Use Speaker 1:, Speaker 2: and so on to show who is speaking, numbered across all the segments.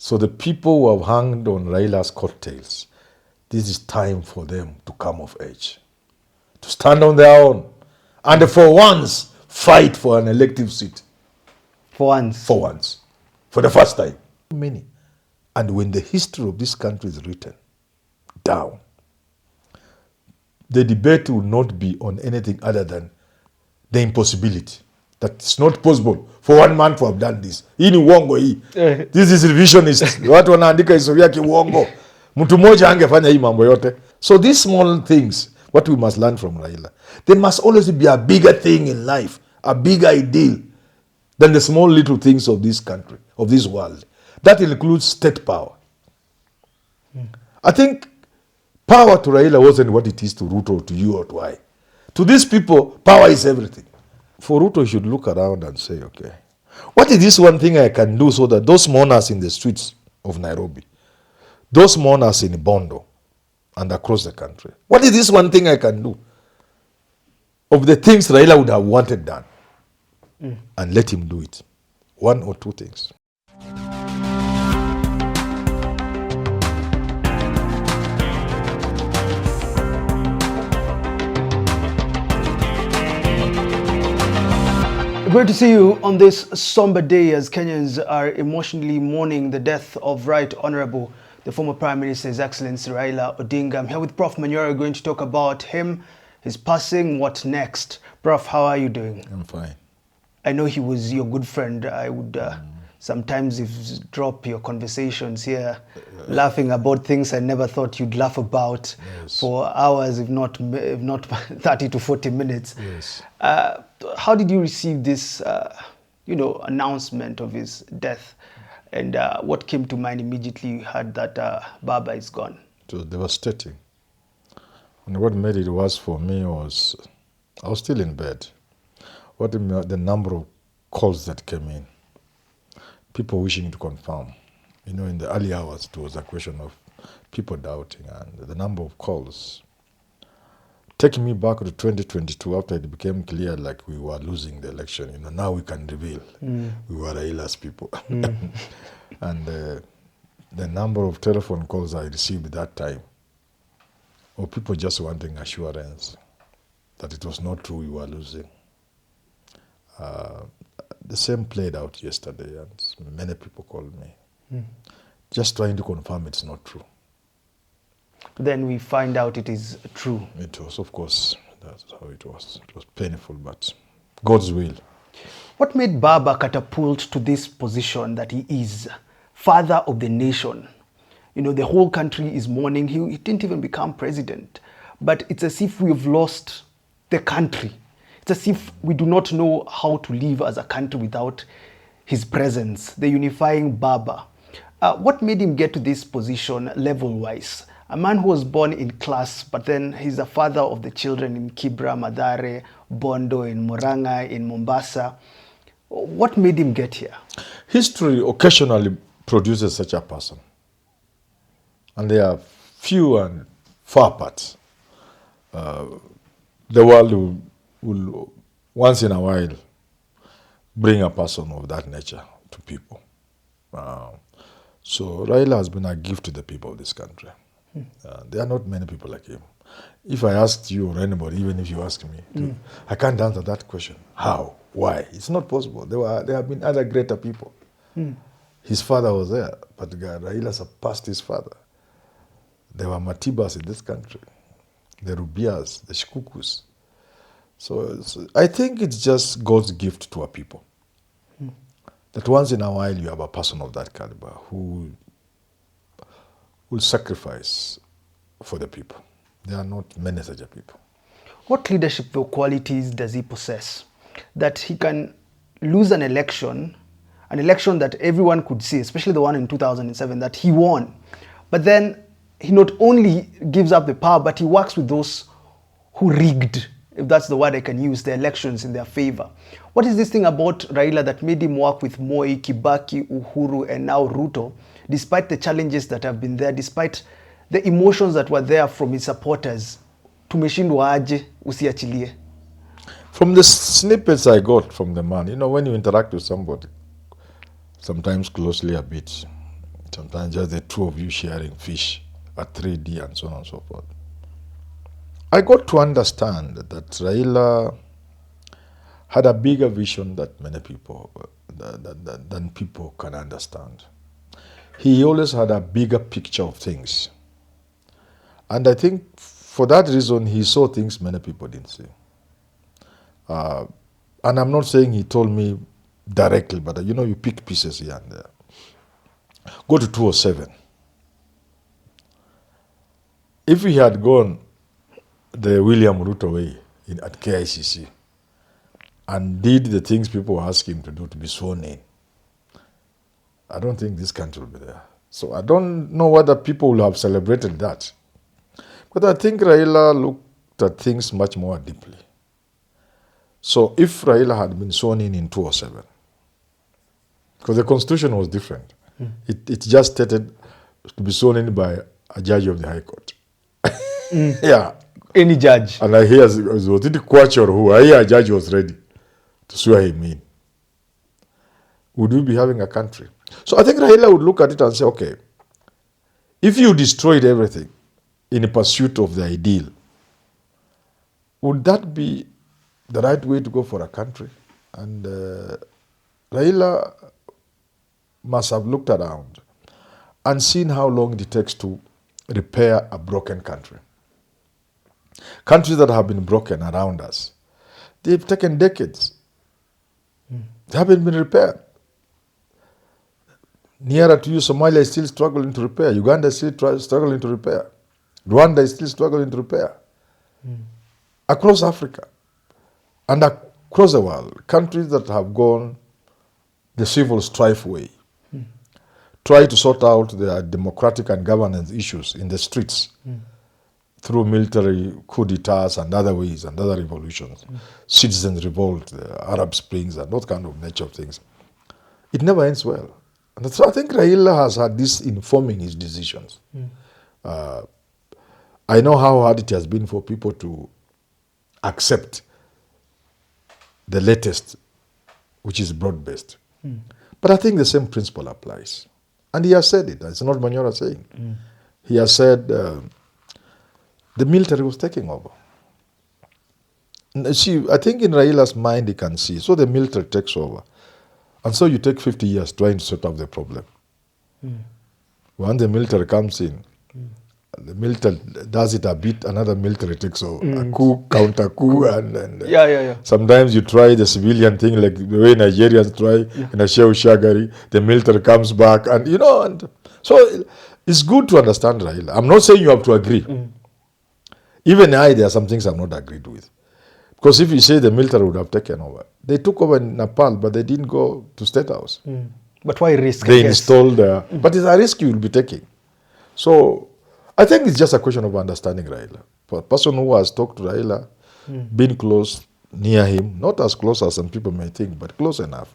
Speaker 1: So the people who have hung on Raila's coattails, this is time for them to come of age, to stand on their own, and for once, fight for an elective seat.
Speaker 2: For once.
Speaker 1: For once. For the first time. Many. And when the history of this country is written down, the debate will not be on anything other than the impossibility. That it's not possible for one man to have done this. Hii ni uongo hii. This is revisionist. Watu wanaandika historia kiuongo. Mtu mmoja angefanya hii mambo yote. So these small things, what we must learn from Raila, there must always be a bigger thing in life, a bigger ideal than the small little things of this country, of this world. That includes state power. I think power to Raila wasn't what it is to Ruto, to you, or to I. To these people, power is everything. For Ruto, you should look around and say, okay, what is this one thing I can do so that those mourners in the streets of Nairobi, those mourners in Bondo and across the country, what is this one thing I can do of the things Raila would have wanted done? And let him do it. One or two things.
Speaker 2: Great to see you on this somber day as Kenyans are emotionally mourning the death of Right Honorable, the former Prime Minister, His Excellency Raila Odinga. I'm here with Prof. Manyora, going to talk about him, his passing, what next. Prof, how are you doing?
Speaker 1: I'm fine.
Speaker 2: I know he was your good friend. I would sometimes drop your conversations here, laughing about things I never thought you'd laugh about for hours, if not 30 to 40 minutes.
Speaker 1: Yes.
Speaker 2: How did you receive this, announcement of his death? And what came to mind immediately you heard that Baba is gone?
Speaker 1: It was devastating. And what made it worse for me was I was still in bed. The number of calls that came in, people wishing to confirm. In the early hours, it was a question of people doubting, and the number of calls. Taking me back to 2022, after it became clear like we were losing the election, now we can reveal we were Raila's people. And the number of telephone calls I received that time, or people just wanting assurance that it was not true we were losing. The same played out yesterday, and many people called me, just trying to confirm it's not true.
Speaker 2: Then we find out it is true.
Speaker 1: It was, of course, that's how it was. It was painful, but God's will.
Speaker 2: What made Baba catapult to this position that he is, father of the nation? The whole country is mourning. He didn't even become president. But it's as if we've lost the country. It's as if we do not know how to live as a country without his presence, the unifying Baba. What made him get to this position level-wise? A man who was born in class, but then he's a father of the children in Kibra, Mathare, Bondo, in Murang'a, in Mombasa. What made him get here? History
Speaker 1: occasionally produces such a person. And they are few and far apart. The world will once in a while bring a person of that nature to people. So Raila has been a gift to the people of this country. There are not many people like him. If I asked you or anybody, even if you ask me, I can't answer that question. How? Why? It's not possible. There have been other greater people. His father was there, but Raila surpassed his father. There were Matibas in this country, the Rubias, the Shikukus. So I think it's just God's gift to our people. That once in a while you have a person of that caliber who will sacrifice for the people. There are not many such people.
Speaker 2: What leadership qualities does he possess that he can lose an election that everyone could see, especially the one in 2007, that he won, but then he not only gives up the power, but he works with those who rigged, if that's the word I can use, the elections in their favor. What is this thing about Raila that made him work with Moi, Kibaki, Uhuru, and now Ruto, despite the challenges that have been there, despite the emotions that were there from his supporters? Tumeshindwa aje, usiachilie.
Speaker 1: From the snippets I got from the man, when you interact with somebody, sometimes closely a bit, Sometimes just the two of you sharing fish at 3D and so on and so forth. I got to understand that Raila had a bigger vision that many people, than people can understand. He always had a bigger picture of things. And I think for that reason, he saw things many people didn't see. And I'm not saying he told me directly, but you pick pieces here and there. Go to 207. If he had gone the William Ruto way at KICC and did the things people were asking him to do to be sworn in, I don't think this country will be there. So I don't know whether people will have celebrated that. But I think Raila looked at things much more deeply. So if Raila had been sworn in 207, because the constitution was different, it just stated to be sworn in by a judge of the High Court. Yeah.
Speaker 2: Any judge.
Speaker 1: And I hear, was it Kwach or who? I hear a judge was ready to swear him in. Would we be having a country? So I think Raila would look at it and say, okay, if you destroyed everything in a pursuit of the ideal, would that be the right way to go for a country? And Raila must have looked around and seen how long it takes to repair a broken country. Countries that have been broken around us, they've taken decades. They haven't been repaired. Nearer to you, Somalia is still struggling to repair. Uganda is still struggling to repair. Rwanda is still struggling to repair. Across Africa and across the world, countries that have gone the civil strife way, try to sort out their democratic and governance issues in the streets through military coup d'etats and other ways and other revolutions, citizens revolt, the Arab Springs and that kind of nature of things. It never ends well. And so I think Raila has had this informing his decisions. I know how hard it has been for people to accept the latest, which is broad-based. But I think the same principle applies. And he has said it. It's not Manyora saying. He has said the military was taking over. See, I think in Raila's mind he can see. So the military takes over. And so you take 50 years trying to sort out the problem. When the military comes in, the military does it a bit, another military takes over. A coup, counter coup, and sometimes you try the civilian thing like the way Nigerians try in a Shehu Shagari, the military comes back, and and so it's good to understand Raila. I'm not saying you have to agree. Even there are some things I'm not agreed with. Because if you say the military would have taken over, they took over in Nepal, but they didn't go to State House.
Speaker 2: But why risk?
Speaker 1: They installed, but it's a risk you will be taking. So I think it's just a question of understanding Raila. For a person who has talked to Raila, been close, near him, not as close as some people may think, but close enough,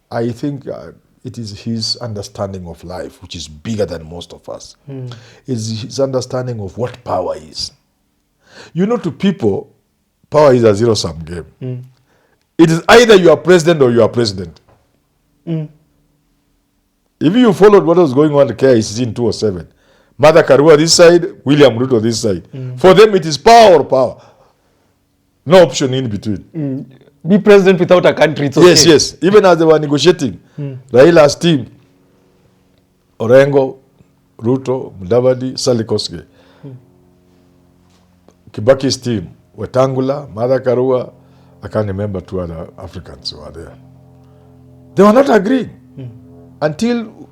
Speaker 1: I think it is his understanding of life, which is bigger than most of us. It's his understanding of what power is. To people, power is a zero-sum game. It is either you are president or you are president. If you followed what was going on at KICC in 2007, Mother Karua this side, William Ruto this side. For them, it is power or power. No option in between.
Speaker 2: Be president without a country, it's okay.
Speaker 1: Yes. Even as they were negotiating, Raila's team, Orengo, Ruto, Mudavadi, Salikoske. Kibaki's team, Wetangula, Mother Karua, I can't remember two other Africans who were there. They were not agreeing until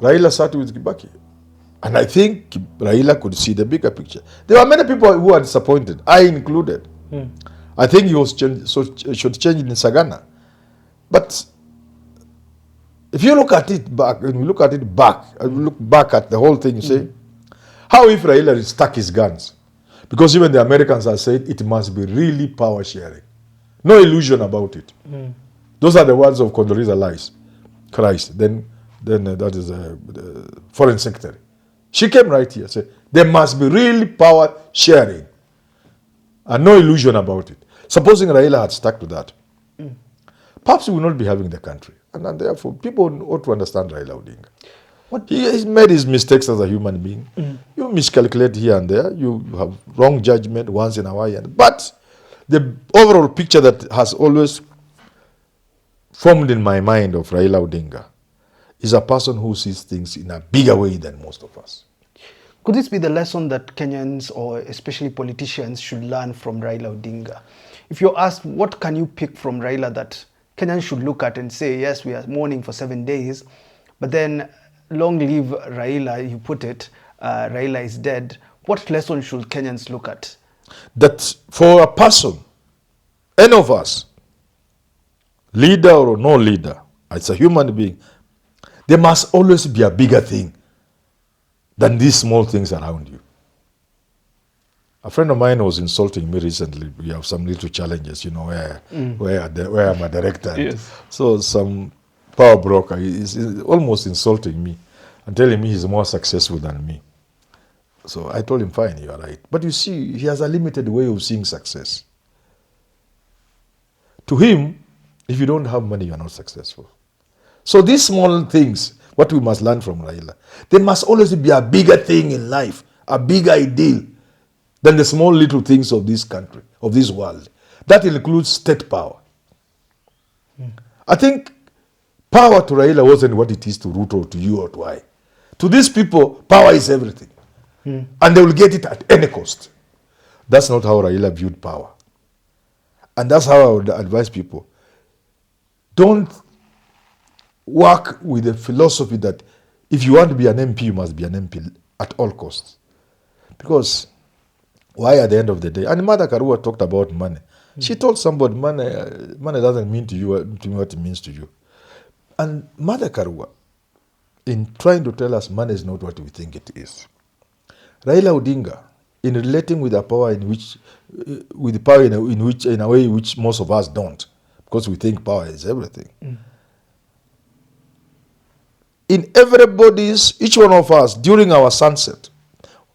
Speaker 1: Raila sat with Kibaki. And I think Raila could see the bigger picture. There were many people who were disappointed, I included. I think he should change in Sagana. But if you look at it back, and you look at the whole thing, you say, how if Raila stuck his guns? Because even the Americans have said it must be really power sharing. No illusion about it. Those are the words of Condoleezza Rice, then that is the foreign secretary. She came right here and said, there must be really power sharing. And no illusion about it. Supposing Raila had stuck to that, perhaps we would not be having the country. And therefore, people ought to understand Raila Odinga. He has made his mistakes as a human being. You miscalculate here and there. You have wrong judgment once in a while. But the overall picture that has always formed in my mind of Raila Odinga is a person who sees things in a bigger way than most of us.
Speaker 2: Could this be the lesson that Kenyans, or especially politicians, should learn from Raila Odinga? If you're asked, what can you pick from Raila that Kenyans should look at and say, yes, we are mourning for 7 days, but then long live Raila, you put it, Raila is dead. What lesson should Kenyans look at?
Speaker 1: That for a person, any of us, leader or no leader, it's a human being, there must always be a bigger thing than these small things around you. A friend of mine was insulting me recently. We have some little challenges, where I'm a director.
Speaker 2: Yes.
Speaker 1: So some power broker is almost insulting me and telling me he's more successful than me. So I told him, fine, you are right. But you see, he has a limited way of seeing success. To him, if you don't have money, you are not successful. So these small things, what we must learn from Raila, there must always be a bigger thing in life, a bigger ideal than the small little things of this country, of this world. That includes state power. I think power to Raila wasn't what it is to Ruto, to you, or to I. To these people, power is everything. And they will get it at any cost. That's not how Raila viewed power. And that's how I would advise people. Don't work with the philosophy that if you want to be an MP, you must be an MP at all costs. Because why at the end of the day? And Mother Karua talked about money. She told somebody, money doesn't mean to you to me what it means to you. And Mother Karua, in trying to tell us money is not what we think it is. Raila Odinga, in relating with the power in which, with the power in a way which most of us don't, because we think power is everything. In everybody's, each one of us, during our sunset,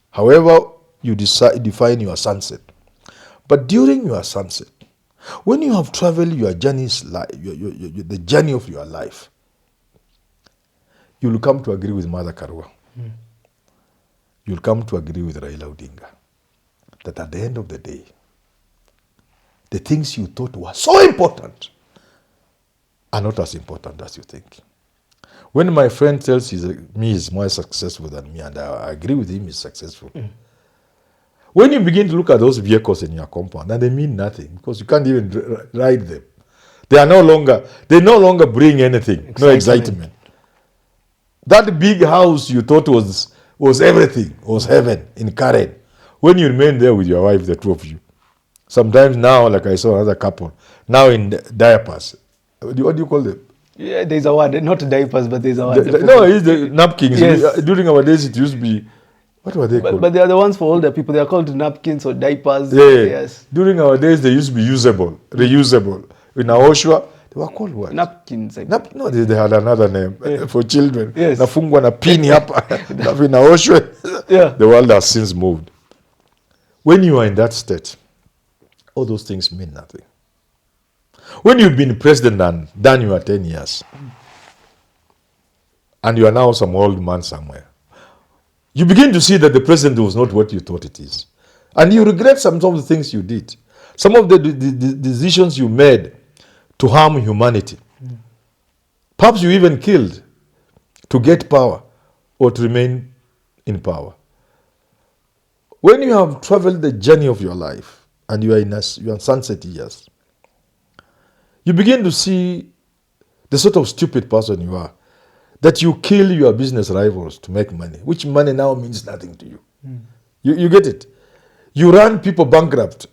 Speaker 1: however you define your sunset, but during your sunset, when you have traveled your journey's life, the journey of your life, you will come to agree with Mother Karua. You'll come to agree with Raila Odinga that at the end of the day, the things you thought were so important are not as important as you think. When my friend tells me he's more successful than me, and I agree with him, he's successful. When you begin to look at those vehicles in your compound, and they mean nothing because you can't even ride them. They no longer bring anything, no excitement. That big house you thought was everything, was heaven in Karen. When you remain there with your wife, the two of you. Sometimes now, like I saw another couple, now in diapers. What do you call them?
Speaker 2: Yeah, there's a word, not diapers, but there's a word.
Speaker 1: No, it's the napkins.
Speaker 2: Yes.
Speaker 1: During our days, it used to be, what were they called?
Speaker 2: But they are the ones for older people. They are called napkins or diapers.
Speaker 1: Yeah.
Speaker 2: Yes.
Speaker 1: During our days, they used to be usable, reusable. In Aoshwa, they were called what?
Speaker 2: Napkins.
Speaker 1: No, they had another name for children.
Speaker 2: Yes.
Speaker 1: Nafungwa na pini hapa. In Aoshwa,
Speaker 2: Yeah.
Speaker 1: the world has since moved. When you are in that state, all those things mean nothing. When you've been president and done your 10 years, and you are now some old man somewhere, you begin to see that the president was not what you thought it is. And you regret some of the things you did. Some of the decisions you made to harm humanity. Perhaps you even killed to get power or to remain in power. When you have traveled the journey of your life and you are in your sunset years, you begin to see the sort of stupid person you are, that you kill your business rivals to make money, which money now means nothing to you. You get it? You run people bankrupt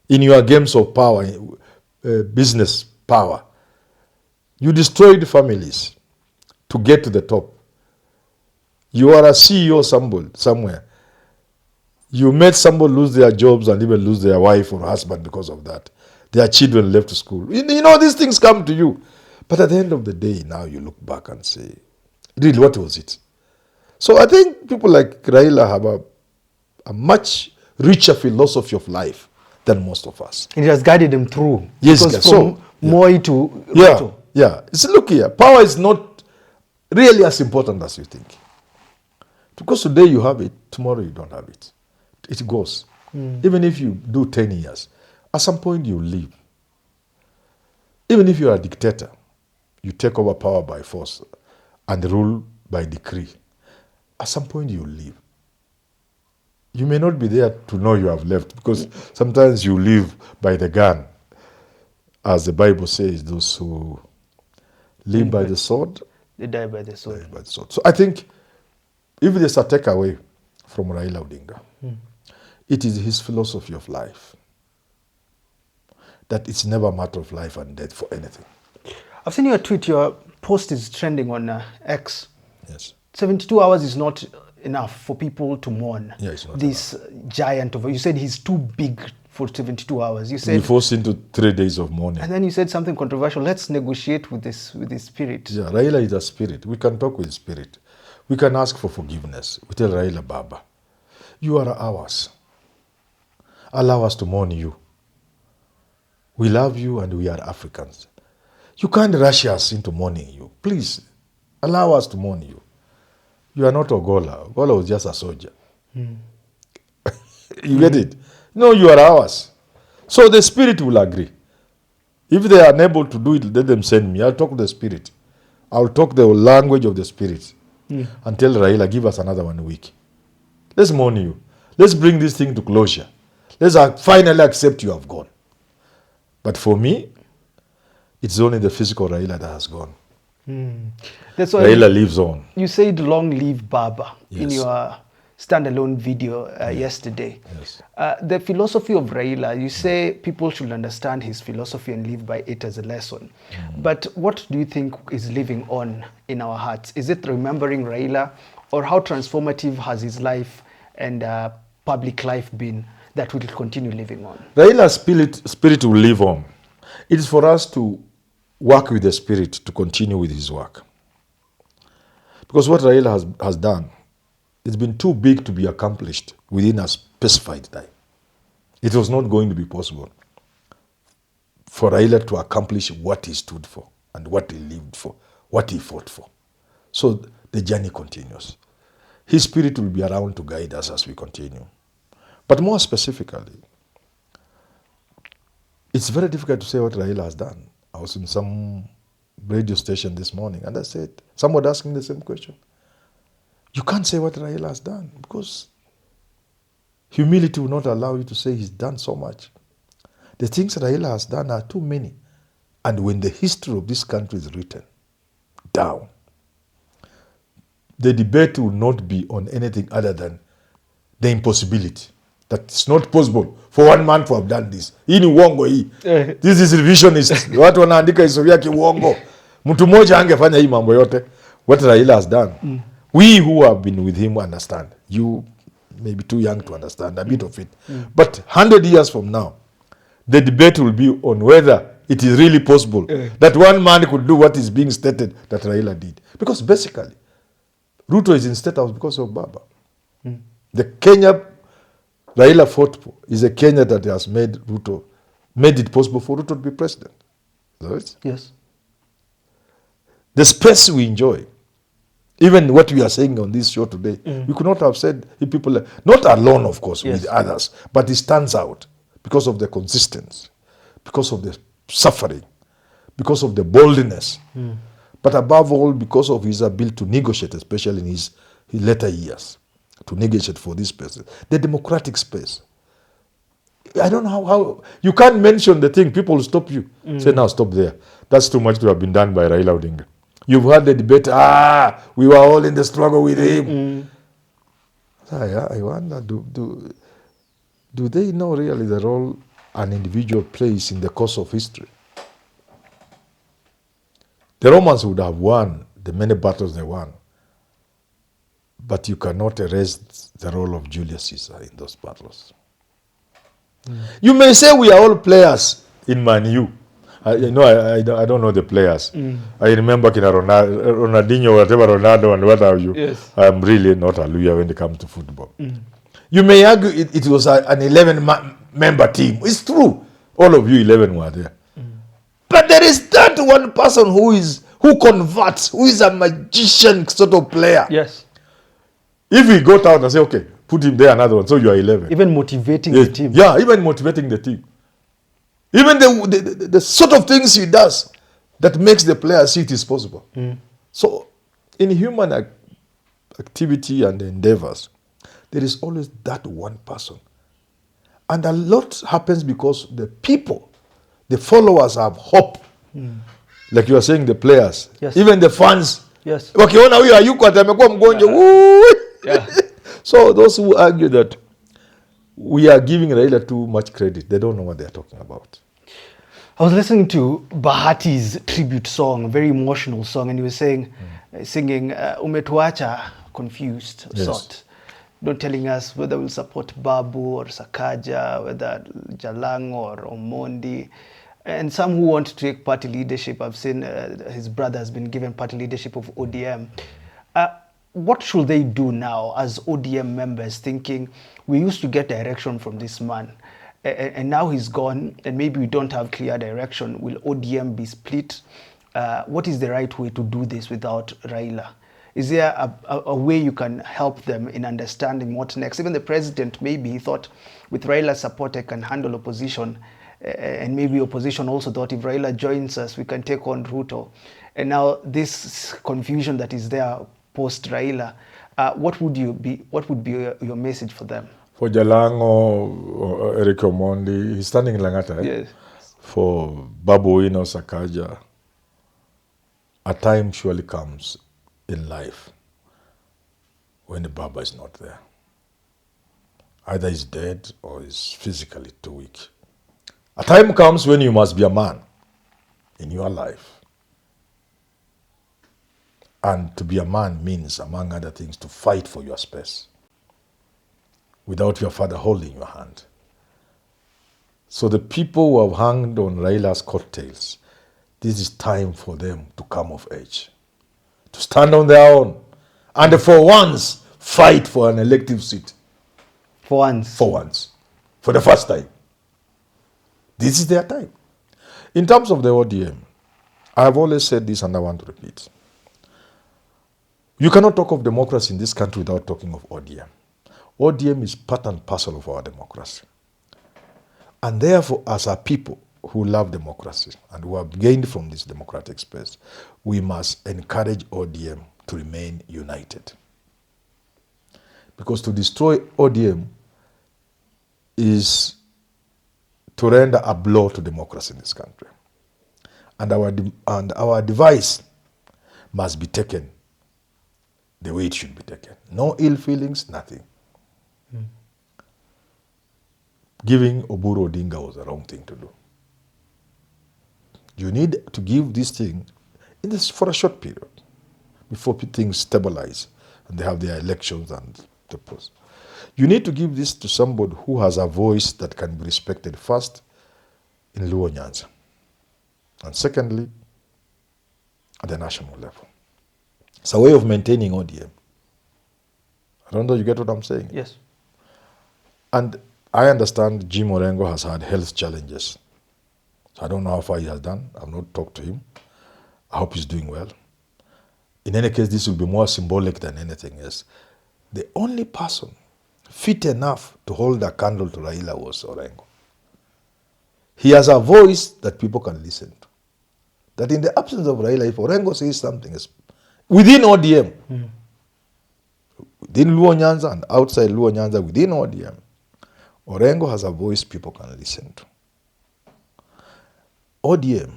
Speaker 1: in your games of power, business power. You destroyed families to get to the top. You are a CEO somewhere. You made somebody lose their jobs and even lose their wife or husband because of that. Their children left school. You know, these things come to you. But at the end of the day, now you look back and say, really, what was it? So I think people like Raila have a much richer philosophy of life than most of us.
Speaker 2: It has guided them through.
Speaker 1: Yes,
Speaker 2: because
Speaker 1: so,
Speaker 2: from Moi to
Speaker 1: yeah,
Speaker 2: Ruto.
Speaker 1: yeah. So look here, power is not really as important as you think. Because today you have it, tomorrow you don't have it. It goes. Even if you do 10 years, at some point you leave. Even if you are a dictator, you take over power by force and rule by decree. At some point you leave. You may not be there to know you have left, because sometimes you live by the gun. As the Bible says, those who live by the sword,
Speaker 2: They die by the sword.
Speaker 1: die by the sword. So I think if there's a takeaway from Raila Odinga, it is his philosophy of life. That it's never a matter of life and death for anything.
Speaker 2: I've seen your tweet, your post is trending on X.
Speaker 1: Yes.
Speaker 2: 72 hours is not enough for people to mourn
Speaker 1: Yeah, it's not
Speaker 2: this giant of, you said he's too big for 72 hours. You
Speaker 1: We
Speaker 2: said,
Speaker 1: forced into 3 days of mourning.
Speaker 2: and then you said something controversial. Let's negotiate with this spirit.
Speaker 1: Yeah, Raila is a spirit. We can talk with spirit. We can ask for forgiveness. We tell Raila, Baba, you are ours. Allow us to mourn you. We love you and we are Africans. You can't rush us into mourning you. Please, allow us to mourn you. You are not Ogola. Ogola was just a soldier. You get it? No, you are ours. So the spirit will agree. If they are unable to do it, let them send me. I'll talk to the spirit. I'll talk the language of the spirit and tell Raila, give us another 1 week. Let's mourn you. Let's bring this thing to closure. Let's finally accept you have gone. But for me, it's only the physical Raila that has gone.
Speaker 2: That's why
Speaker 1: Raila lives on.
Speaker 2: you said long live Baba in
Speaker 1: Yes.
Speaker 2: your standalone video yesterday.
Speaker 1: Yes.
Speaker 2: The philosophy of Raila, you say people should understand his philosophy and live by it as a lesson. But what do you think is living on in our hearts? Is it remembering Raila, or how transformative has his life and public life been that will continue living on?
Speaker 1: Raila's spirit will live on. It is for us to work with the spirit to continue with his work. Because what Raila has done, it's been too big to be accomplished within a specified time. It was not going to be possible for Raila to accomplish what he stood for and what he lived for, what he fought for. So the journey continues. His spirit will be around to guide us as we continue. But more specifically, it's very difficult to say what Raila has done. I was in some radio station this morning and I said, someone asking the same question. You can't say what Raila has done because humility will not allow you to say he's done so much. The things Raila has done are too many. And when the history of this country is written down, the debate will not be on anything other than the impossibility. That it's not possible for one man to have done this. Hii ni uongo hii. This is revisionist. Watu wanaandika historia kiuongo. Mtu mmoja angefanya hii mambo yote. What Raila has done. We who have been with him understand. You may be too young to understand a bit of it. But 100 years from now, the debate will be on whether it is really possible that one man could do what is being stated that Raila did. Because basically, Ruto is in State House because of Baba. The Kenya Raila fought for is a Kenya that has made it possible for Ruto to be president. Right?
Speaker 2: Yes.
Speaker 1: The space we enjoy, even what we are saying on this show today, we could not have said if people, not alone of course,
Speaker 2: Yes.
Speaker 1: with others, but it stands out because of the consistency, because of the suffering, because of the boldness, but above all because of his ability to negotiate, especially in his later years, to negotiate for this space, the democratic space. I don't know how you can't mention the thing, people will stop you. Say, now stop there. That's too much to have been done by Raila Odinga. You've had the debate, we were all in the struggle with him. I wonder, do they know really the role an individual plays in the course of history? The Romans would have won the many battles they won, but you cannot erase the role of Julius Caesar in those battles. You may say we are all players in Man U. I don't know the players. I remember Ronaldinho, whatever Ronaldo and what have you.
Speaker 2: Yes.
Speaker 1: I'm really not a lawyer when it comes to football. You may argue it was an 11-member team. It's true. All of you 11 were there. But there is that one person who who converts, who is a magician sort of player.
Speaker 2: Yes.
Speaker 1: If we got out and say, okay, put him there, another one, so you are 11.
Speaker 2: Even motivating
Speaker 1: Yes.
Speaker 2: the team.
Speaker 1: Yeah, even motivating the team. Even the sort of things he does that makes the player see it is possible. So in human activity and endeavors, there is always that one person. And a lot happens because the people, the followers have hope. Like you are saying, the players,
Speaker 2: Yes.
Speaker 1: even the fans.
Speaker 2: Yes.
Speaker 1: Wakiona huyu hayuko amekuwa mgonjwa.
Speaker 2: Yeah.
Speaker 1: So those who argue that we are giving Raila too much credit, they don't know what they are talking about.
Speaker 2: I was listening to Bahati's tribute song, a very emotional song, and he was saying, singing, Umetuacha confused,
Speaker 1: Yes.
Speaker 2: sort. Not telling us whether we'll support Babu or Sakaja, whether Jalango or Omondi. And some who want to take party leadership, I've seen his brother has been given party leadership of ODM. What should they do now as ODM members, thinking we used to get direction from this man, and now he's gone, and maybe we don't have clear direction? Will ODM be split? What is the right way to do this without Raila? Is there a way you can help them in understanding what's next? Even the president, maybe he thought with Raila's support I can handle opposition, and maybe opposition also thought if Raila joins us we can take on Ruto. And now this confusion that is there post Raila, what would be your message for them?
Speaker 1: For Jalango or Eric Omondi, he's standing in Langata. Eh?
Speaker 2: Yes.
Speaker 1: For Babu Sakaja, a time surely comes in life when the Baba is not there. Either he's dead or he's physically too weak. A time comes when you must be a man in your life. And to be a man means, among other things, to fight for your space without your father holding your hand. So the people who have hung on Raila's coattails, this is time for them to come of age, to stand on their own, and for once, fight for an elective seat.
Speaker 2: For once.
Speaker 1: For once. For the first time. This is their time. In terms of the ODM, I have always said this and I want to repeat. You cannot talk of democracy in this country without talking of ODM. ODM is part and parcel of our democracy. And therefore, as a people who love democracy and who have gained from this democratic space, we must encourage ODM to remain united. Because to destroy ODM is to render a blow to democracy in this country. And our device must be taken the way it should be taken. No ill feelings, nothing. Giving Oburu Odinga was the wrong thing to do. You need to give this thing for a short period before things stabilize and they have their elections and the process. You need to give this to somebody who has a voice that can be respected first in Luo Nyanza, and secondly at the national level. It's a way of maintaining ODM. I don't know, you get what I'm saying?
Speaker 2: Yes.
Speaker 1: And I understand Jim Orengo has had health challenges. So I don't know how far he has done. I've not talked to him. I hope he's doing well. In any case, this will be more symbolic than anything else. The only person fit enough to hold a candle to Raila was Orengo. He has a voice that people can listen to. That in the absence of Raila, if Orengo says something, within ODM, within Luo Nyanza and outside Luo Nyanza, within ODM, Orengo has a voice people can listen to. ODM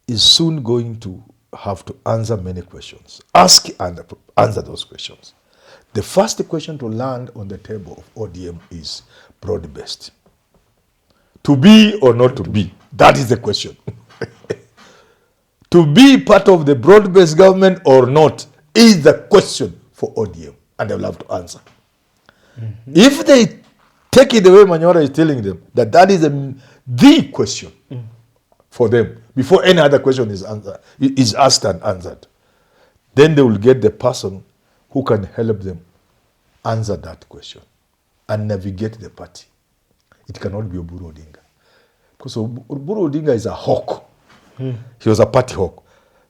Speaker 1: is soon going to have to answer many questions. Ask and answer those questions. The first question to land on the table of ODM is broad-based. To be or not to be, that is the question. To be part of the broad-based government or not is the question for ODM, and they will have to answer. If they take it the way Manyora is telling them, that is the question for them, before any other question is asked and answered, then they will get the person who can help them answer that question and navigate the party. It cannot be Oburu Odinga. Because Oburu Odinga is a hawk. He was a party hawk.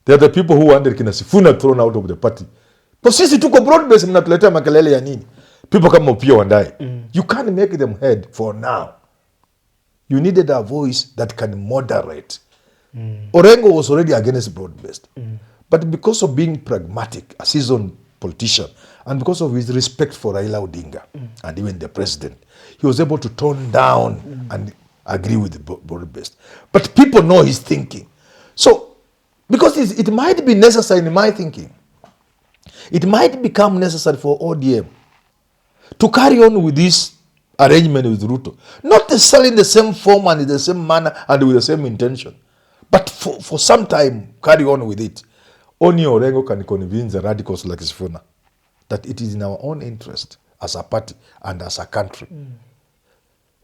Speaker 1: There are the people who wanted kina Sifuna thrown out of the party. But sisi tuko broad base, mnatuletea makelele ya nini? People kama Opiyo Wandayi. You can't make them head for now. You needed a voice that can moderate. Orengo was already against broad-based. But because of being pragmatic, a seasoned politician, and because of his respect for Raila Odinga and even the president, he was able to tone down and agree with the broad-based. But people know his thinking. So, because it might be necessary in my thinking, it might become necessary for ODM to carry on with this arrangement with Ruto. Not necessarily in the same form and in the same manner and with the same intention. But for some time, carry on with it. Only Orengo can convince the radicals like Sifuna that it is in our own interest as a party and as a country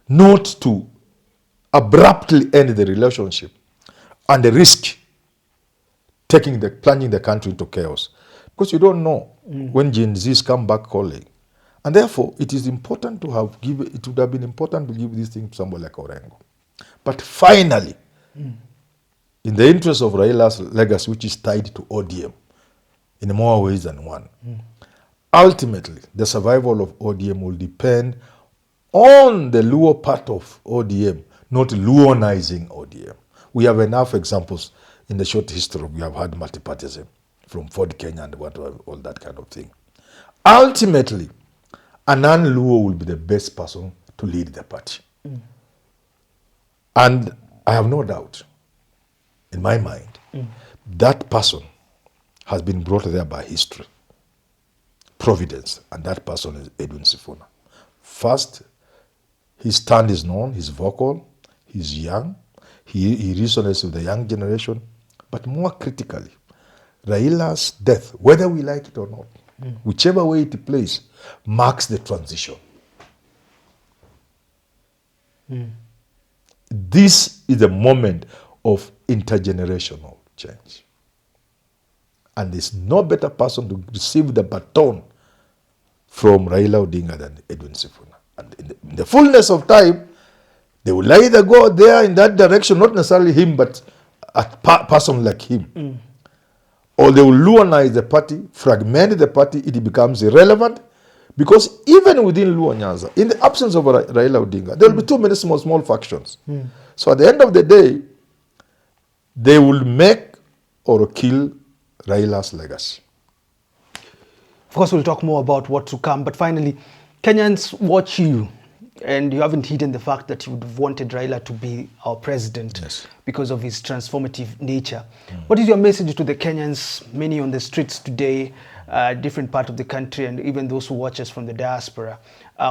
Speaker 1: not to abruptly end the relationship and the risk plunging the country into chaos. Because you don't know when Gen Zs come back calling. And therefore, it is important to it would have been important to give this thing to somebody like Orengo. But finally, in the interest of Raila's legacy, which is tied to ODM in more ways than one, ultimately, the survival of ODM will depend on the Luo part of ODM, not Luonizing ODM. We have enough examples in the short history. We have had multipartyism from Ford Kenya and all that kind of thing. Ultimately, a non-Luo will be the best person to lead the party. And I have no doubt, in my mind, that person has been brought there by history, providence, and that person is Edwin Sifuna. First, his stand is known, he's vocal, he's young, he resonates with the young generation, but more critically, Raila's death, whether we like it or not, whichever way it plays, marks the transition. This is the moment of intergenerational change. And there's no better person to receive the baton from Raila Odinga than Edwin Sifuna. And in the fullness of time, they will either go there in that direction, not necessarily him, but a person like him. Or they will Luonize the party, fragment the party, it becomes irrelevant. Because even within Luo Nyanza, in the absence of Raila Odinga, there will be too many small factions. So at the end of the day, they will make or kill Raila's legacy.
Speaker 2: Of course, we'll talk more about what to come. But finally, Kenyans watch you, and you haven't hidden the fact that you would have wanted Raila to be our president because of his transformative nature. What is your message to the Kenyans, many on the streets today, different part of the country, and even those who watch us from the diaspora,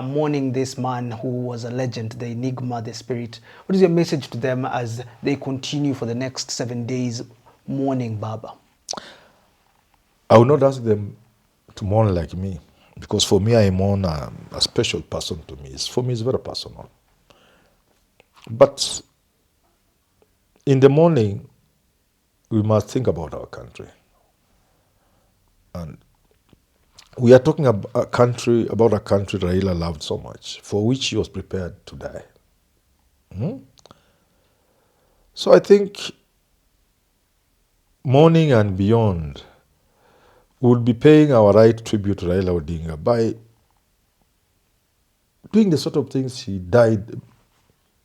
Speaker 2: mourning this man who was a legend, the enigma, the spirit? What is your message to them as they continue for the next 7 days mourning Baba?
Speaker 1: I will not ask them to mourn like me, because for me, I mourn a special person to me. For me, it's very personal. But in the morning, we must think about our country. And we are talking about a country Raila loved so much, for which he was prepared to die. So I think morning and beyond, we will be paying our right tribute to Raila Odinga by doing the sort of things he died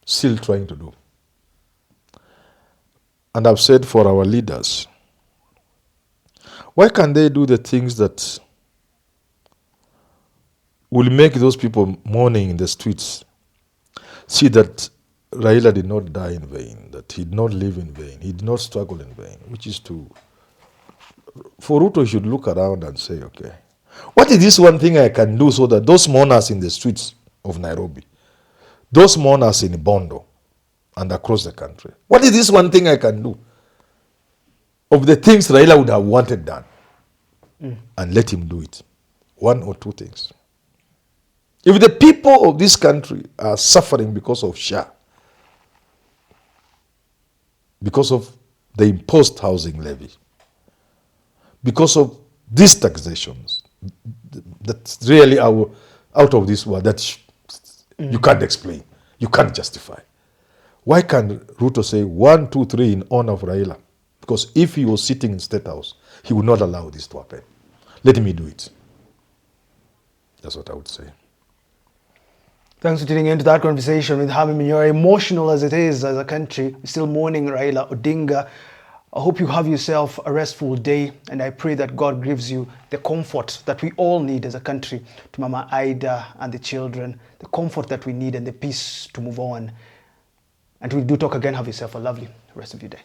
Speaker 1: still trying to do. And I've said for our leaders, why can't they do the things that will make those people mourning in the streets see that Raila did not die in vain, that he did not live in vain, he did not struggle in vain, which is to, for Ruto, he should look around and say, okay, what is this one thing I can do so that those mourners in the streets of Nairobi, those mourners in Bondo and across the country, what is this one thing I can do of the things Raila would have wanted done? And let him do it. One or two things. If the people of this country are suffering because of SHA, because of the imposed housing levy, because of these taxations, that's really out of this world, that you can't explain, you can't justify. Why can't Ruto say 1, 2, 3 in honor of Raila? Because if he was sitting in State House, he would not allow this to happen. Let me do it. That's what I would say.
Speaker 2: Thanks for tuning into that conversation with Herman Manyora. Emotional as it is as a country, still mourning Raila Odinga. I hope you have yourself a restful day, and I pray that God gives you the comfort that we all need as a country, to Mama Ida and the children, the comfort that we need and the peace to move on. Until we do talk again, have yourself a lovely rest of your day.